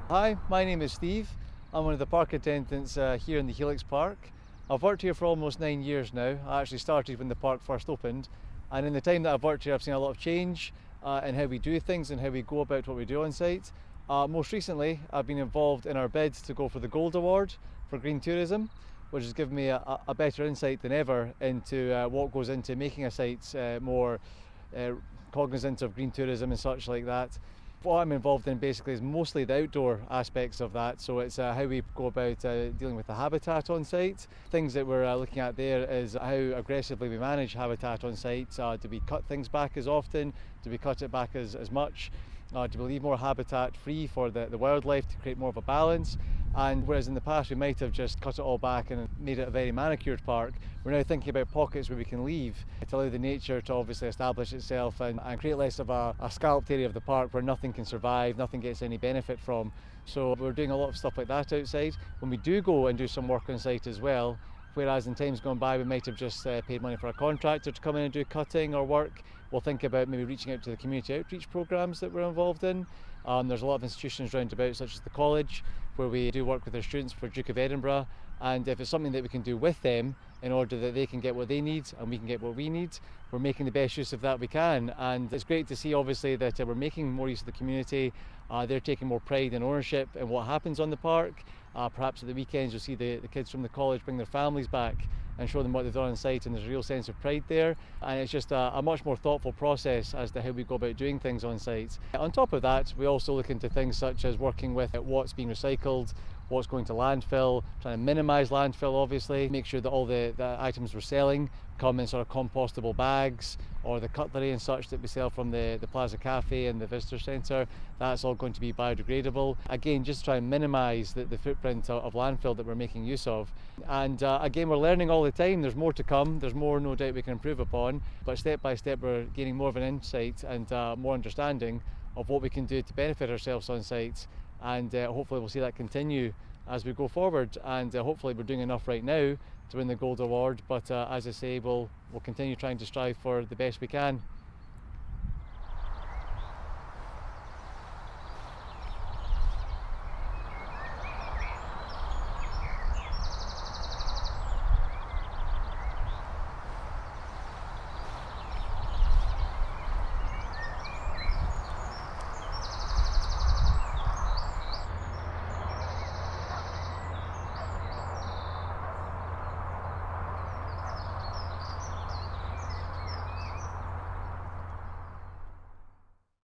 Hi, my name is Steve. I'm one of the park attendants here in the Helix Park. I've worked here for almost 9 years now. I actually started when the park first opened, and in the time that I've worked here I've seen a lot of change in how we do things and how we go about what we do on site. Most recently I've been involved in our bid to go for the Gold Award for Green Tourism, which has given me a better insight than ever into what goes into making a site more cognizant of green tourism and such like that. What I'm involved in basically is mostly the outdoor aspects of that, so it's how we go about dealing with the habitat on site. Things that we're looking at there is how aggressively we manage habitat on site. Do we cut things back as often? Do we cut it back as much? Do we leave more habitat free for the wildlife to create more of a balance? And whereas in the past we might have just cut it all back and made it a very manicured park, we're now thinking about pockets where we can leave to allow the nature to obviously establish itself and create less of a scalloped area of the park where nothing can survive, nothing gets any benefit from. So we're doing a lot of stuff like that outside. When we do go and do some work on site as well, whereas in times gone by we might have just paid money for a contractor to come in and do cutting or work, we'll think about maybe reaching out to the community outreach programmes that we're involved in. There's a lot of institutions round about, such as the college, where we do work with their students for Duke of Edinburgh, and if it's something that we can do with them in order that they can get what they need and we can get what we need, we're making the best use of that we can. And it's great to see obviously that we're making more use of the community. They're taking more pride and ownership in what happens on the park. Perhaps at the weekends you'll see the kids from the college bring their families back and show them what they've done on site, and there's a real sense of pride there, and it's just a much more thoughtful process as to how we go about doing things on site. On top of that, we also look into things such as working with what's being recycled, what's going to landfill, trying to minimise landfill obviously, make sure that all the items we're selling come in sort of compostable bags, or the cutlery and such that we sell from the Plaza Cafe and the Visitor Centre, that's all going to be biodegradable. Again, just try and minimise the footprint of landfill that we're making use of. And again, we're learning all the time. There's more to come, there's more no doubt we can improve upon, but step by step we're gaining more of an insight and more understanding of what we can do to benefit ourselves on site, and hopefully we'll see that continue as we go forward, and hopefully we're doing enough right now to win the Gold Award, but as I say, we'll continue trying to strive for the best we can.